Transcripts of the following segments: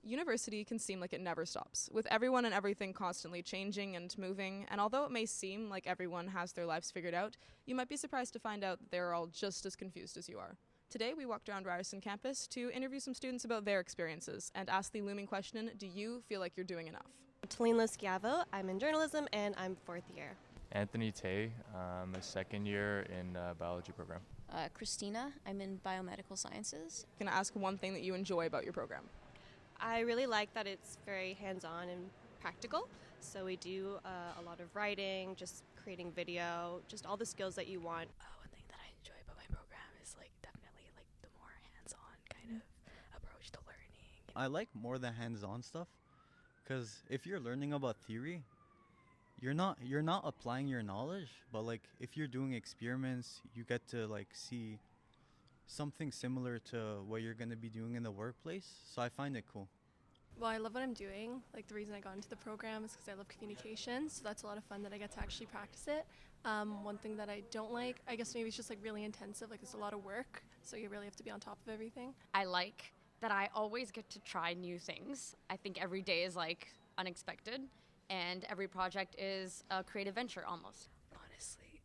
University can seem like it never stops, with everyone and everything constantly changing and moving, and although it may seem like everyone has their lives figured out, you might be surprised to find out that they're all just as confused as you are. Today, we walked around Ryerson campus to interview some students about their experiences and ask the looming question, do you feel like you're doing enough? Talina Schiavo, I'm in journalism and I'm fourth year. Anthony Tay, I'm a second year in biology program. Christina, I'm in biomedical sciences. Can I ask one thing that you enjoy about your program? I really like that it's very hands-on and practical. So we do a lot of writing, just creating video, just all the skills that you want. One thing that I enjoy about my program is definitely the more hands-on kind of approach to learning. I like more the hands-on stuff because if you're learning about theory, you're not applying your knowledge, but if you're doing experiments, you get to see something similar to what you're going to be doing in the workplace. So I find it cool. Well, I love what I'm doing. The reason I got into the program is because I love communication, so that's a lot of fun that I get to actually practice it. One thing that I don't like, I guess maybe it's just really intensive, it's a lot of work, so you really have to be on top of everything. I like that I always get to try new things. I think every day is unexpected, and every project is a creative venture almost. Honestly,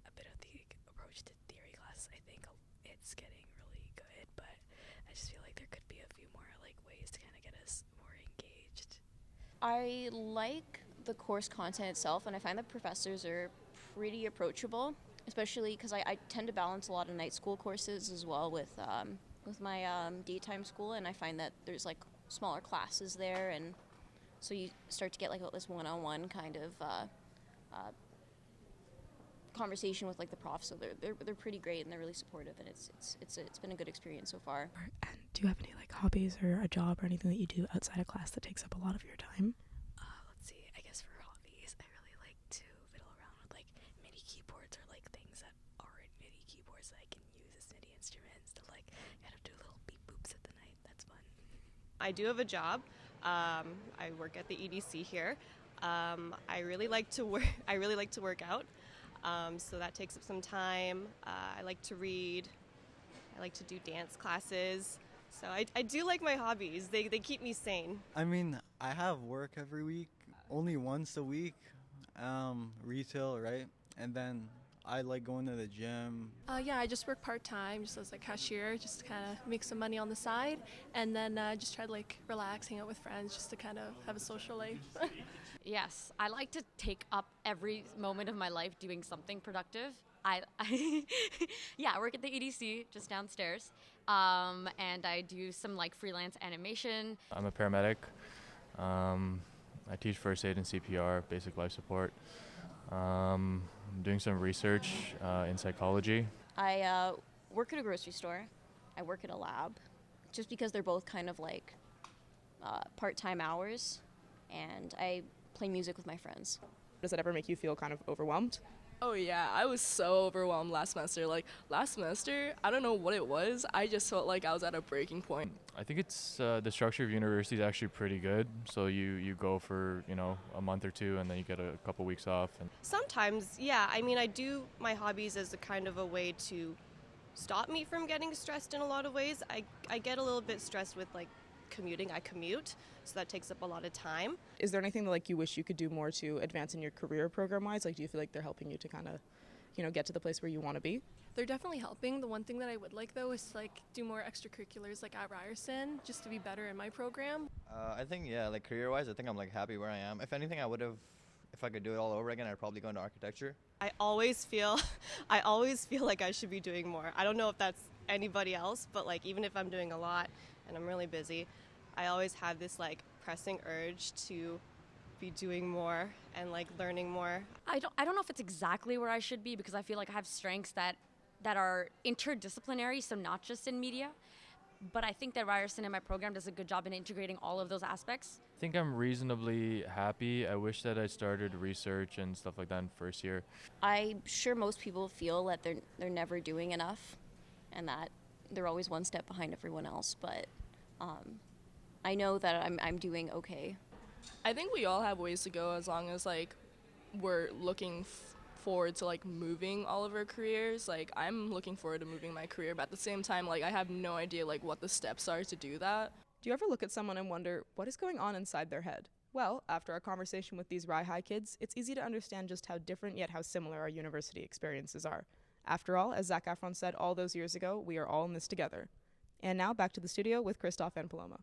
a bit of the approach to theory class, I think it's getting really good, but I just feel like there could be a few more ways to kind of get us more engaged. I like the course content itself, and I find the professors are pretty approachable, especially because I tend to balance a lot of night school courses as well with my daytime school, and I find that there's smaller classes there, and so you start to get this one-on-one kind of conversation with the prof. So they're pretty great and they're really supportive, and it's been a good experience so far. And do you have any hobbies or a job or anything that you do outside of class that takes up a lot of your time? Let's see. I guess for hobbies, I really like to fiddle around with MIDI keyboards or things that aren't MIDI keyboards that I can use as MIDI instruments to kind of do little beep boops at the night. That's fun. I do have a job. I work at the EDC here. I really like to work out. So that takes up some time. I like to read. I like to do dance classes. So I do like my hobbies. They keep me sane. I mean, I have work every week, only once a week, retail, right? And then I like going to the gym. Yeah, I just work part-time, just as a cashier, just to kind of make some money on the side, and then just try to relax, hang out with friends, just to kind of have a social life. Yes, I like to take up every moment of my life doing something productive. I work at the EDC just downstairs, and I do some freelance animation. I'm a paramedic. I teach first aid and CPR, basic life support. I'm doing some research in psychology. I work at a grocery store. I work at a lab, just because they're both kind of part-time hours, and I play music with my friends. Does that ever make you feel kind of overwhelmed? Oh yeah, I was so overwhelmed last semester. Last semester, I don't know what it was. I just felt like I was at a breaking point. I think it's the structure of university is actually pretty good. So you go for a month or two, and then you get a couple weeks off. And Sometimes, yeah. I mean, I do my hobbies as a kind of a way to stop me from getting stressed in a lot of ways. I get a little bit stressed with commuting. I commute, so that takes up a lot of time. Is there anything that you wish you could do more to advance in your career program-wise? Do you feel like they're helping you to kind of, get to the place where you want to be? They're definitely helping. The one thing that I would like, though, is to do more extracurriculars at Ryerson, just to be better in my program. I think, career-wise, I think I'm happy where I am. If anything, if I could do it all over again, I'd probably go into architecture. I always feel like I should be doing more. I don't know if that's anybody else, but even if I'm doing a lot and I'm really busy, I always have this pressing urge to be doing more and learning more. I don't know if it's exactly where I should be, because I feel like I have strengths that are interdisciplinary, so not just in media. But I think that Ryerson in my program does a good job in integrating all of those aspects. I think I'm reasonably happy. I wish that I started research and stuff like that in first year. I'm sure most people feel that they're never doing enough, and that they're always one step behind everyone else. But I know that I'm doing okay. I think we all have ways to go, as long as we're looking forward to moving all of our careers. I'm looking forward to moving my career, but at the same time I have no idea what the steps are to do that. Do you ever look at someone and wonder what is going on inside their head? Well, after our conversation with these Rye High kids, it's easy to understand just how different yet how similar our university experiences are. After all, as Zac Efron said all those years ago, we are all in this together. And now back to the studio with Christoph and Paloma.